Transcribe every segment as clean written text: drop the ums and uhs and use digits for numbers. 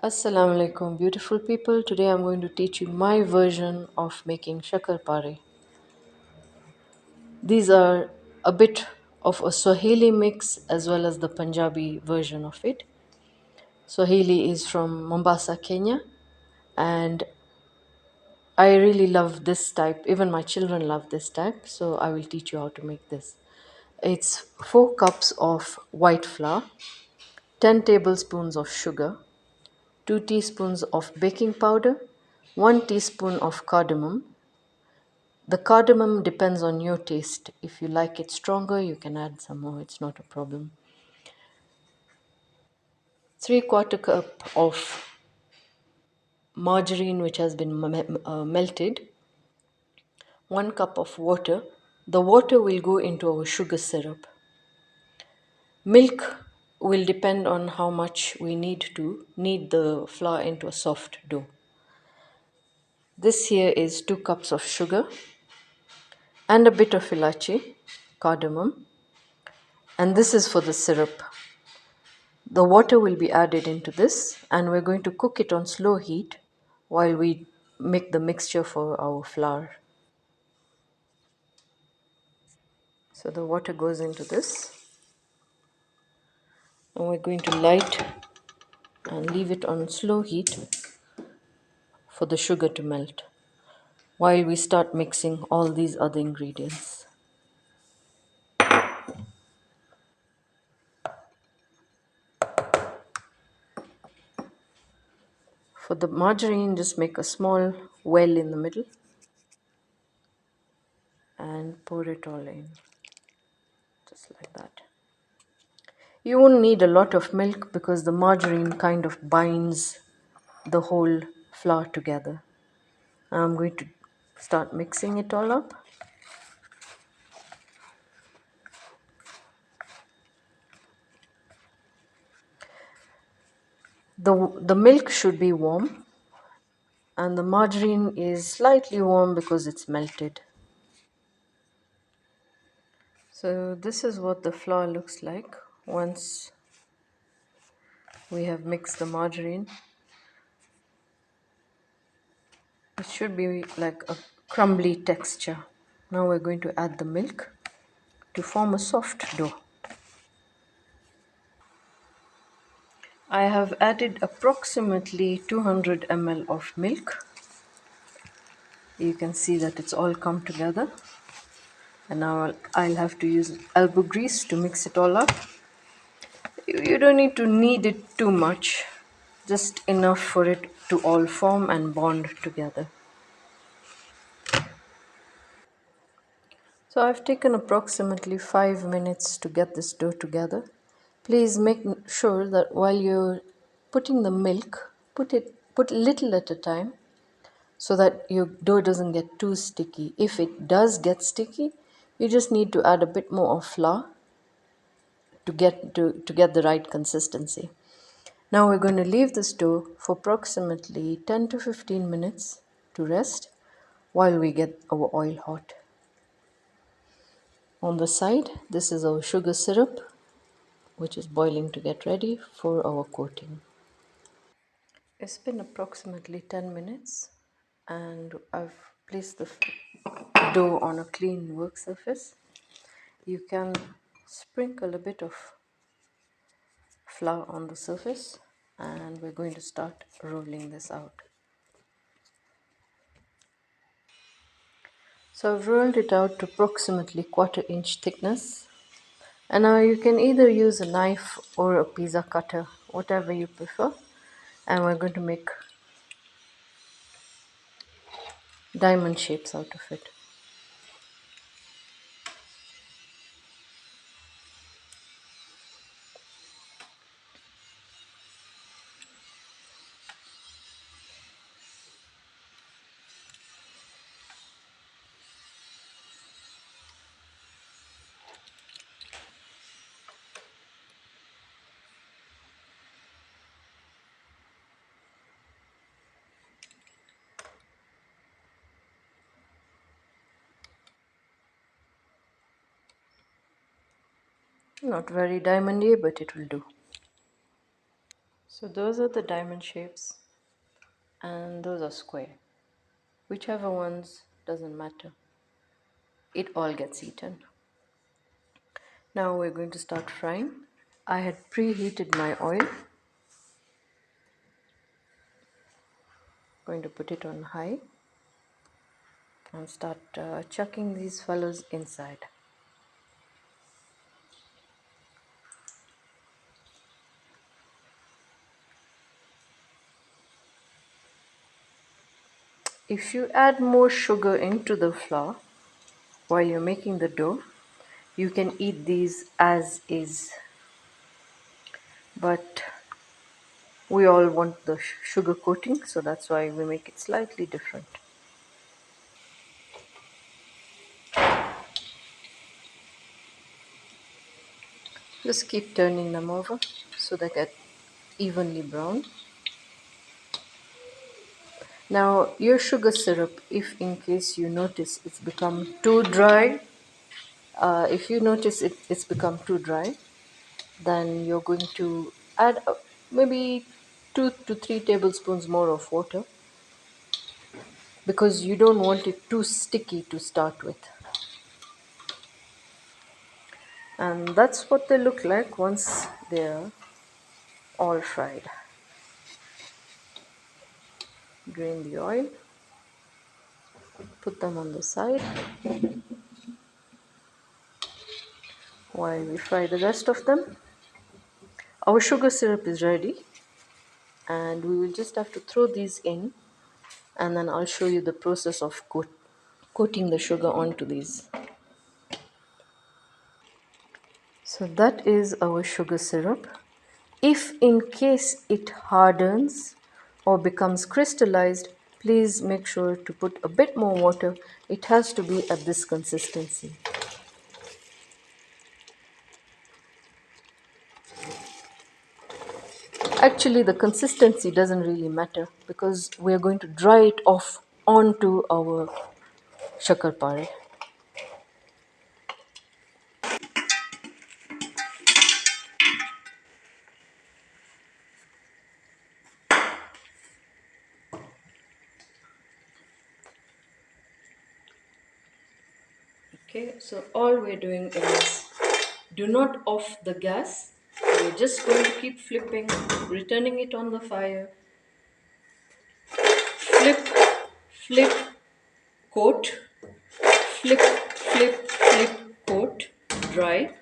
Assalamu alaikum, beautiful people. Today I'm going to teach you my version of making Shakar Pare. These are a bit of a Swahili mix as well as the Punjabi version of it. Swahili is from Mombasa, Kenya, and I really love this type. Even my children love this type, so I will teach you how to make this. It's 4 cups of white flour, 10 tablespoons of sugar, 2 teaspoons of baking powder, 1 teaspoon of cardamom. The cardamom depends on your taste. If you like it stronger, you can add some more, it's not a problem. 3/4 cup of margarine which has been melted, 1 cup of water. The water will go into our sugar syrup. Milk will depend on how much we knead the flour into a soft dough. This here is 2 cups of sugar and a bit of ilachi, cardamom, and this is for the syrup. The water will be added into this and we're going to cook it on slow heat while we make the mixture for our flour. So the water goes into this and we're going to light and leave it on slow heat for the sugar to melt while we start mixing all these other ingredients. For the margarine, just make a small well in the middle and pour it all in, just like that. You won't need a lot of milk because the margarine kind of binds the whole flour together. I'm going to start mixing it all up. The milk should be warm and the margarine is slightly warm because it's melted. So this is what the flour looks like once we have mixed the margarine. It should be like a crumbly texture. Now we're going to add the milk to form a soft dough. I have added approximately 200 ml of milk. You can see that it's all come together. And now I'll have to use elbow grease to mix it all up. You don't need to knead it too much, just enough for it to all form and bond together. So I've taken approximately 5 minutes to get this dough together. Please make sure that while you're putting the milk, put little at a time so that your dough doesn't get too sticky. If it does get sticky, you just need to add a bit more of flour to get the right consistency. Now we're going to leave this dough for approximately 10 to 15 minutes to rest while we get our oil hot. On the side, this is our sugar syrup which is boiling to get ready for our coating. It's been approximately 10 minutes and I've placed the dough on a clean work surface. You can sprinkle a bit of flour on the surface and we're going to start rolling this out. So I've rolled it out to approximately 1/4 inch thickness, and now you can either use a knife or a pizza cutter, whatever you prefer, and we're going to make diamond shapes out of it. Not very diamondy, but it will do. So those are the diamond shapes and those are square. Whichever ones doesn't matter. It all gets eaten. Now we're going to start frying. I had preheated my oil. Going to put it on high and start chucking these fellows inside. If you add more sugar into the flour while you're making the dough, you can eat these as is. But we all want the sugar coating, so that's why we make it slightly different. Just keep turning them over so they get evenly brown. Now your sugar syrup, if in case you notice it's become too dry, if you notice it's become too dry, then you're going to add maybe 2 to 3 tablespoons more of water because you don't want it too sticky to start with. And that's what they look like once they're all fried. Drain the oil, put them on the side while we fry the rest of them. Our sugar syrup is ready and we will just have to throw these in, and then I'll show you the process of coating the sugar onto these. So that is our sugar syrup. If in case it hardens or becomes crystallized, please make sure to put a bit more water. It has to be at this consistency. Actually, the consistency doesn't really matter because we are going to dry it off onto our Shakar Pare. Okay, so all we're doing is do not off the gas. We're just going to keep flipping, returning it on the fire. Flip, flip, coat, flip, flip, flip, coat, dry.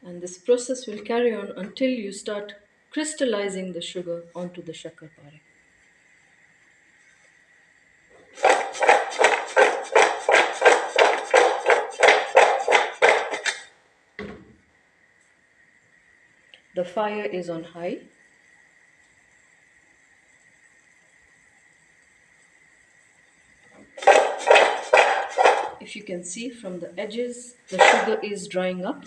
And this process will carry on until you start crystallizing the sugar onto the Shakar Pare. The fire is on high. If you can see from the edges, the sugar is drying up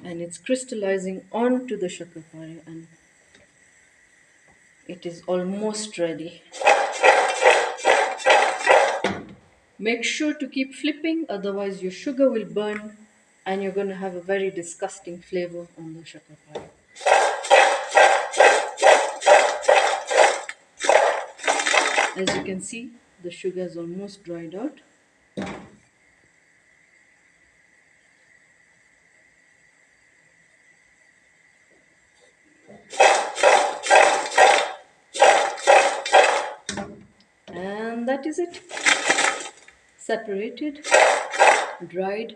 and it's crystallizing onto the Shakar Pare and it is almost ready. Make sure to keep flipping, otherwise your sugar will burn and you're going to have a very disgusting flavor on the Shakar Pare. As you can see, the sugar is almost dried out. And that is it. Separated, dried.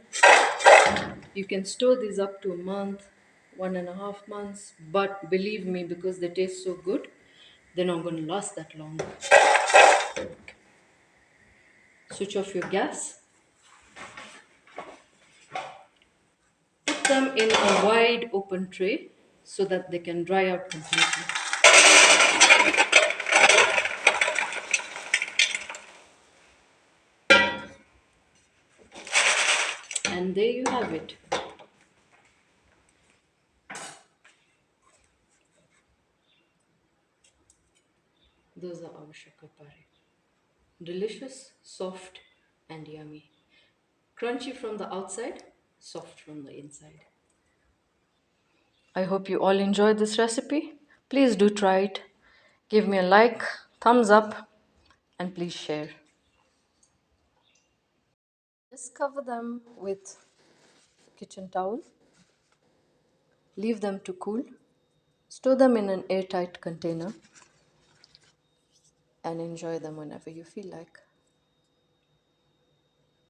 You can store these up to a month, 1.5 months, but believe me, because they taste so good, they're not going to last that long. Switch off your gas. Put them in a wide open tray so that they can dry out completely. And there you have it. Those are our Shakar Pare. Delicious, soft, and yummy. Crunchy from the outside, soft from the inside. I hope you all enjoyed this recipe. Please do try it. Give me a like, thumbs up, and please share. Just cover them with kitchen towel. Leave them to cool. Store them in an airtight container and enjoy them whenever you feel like.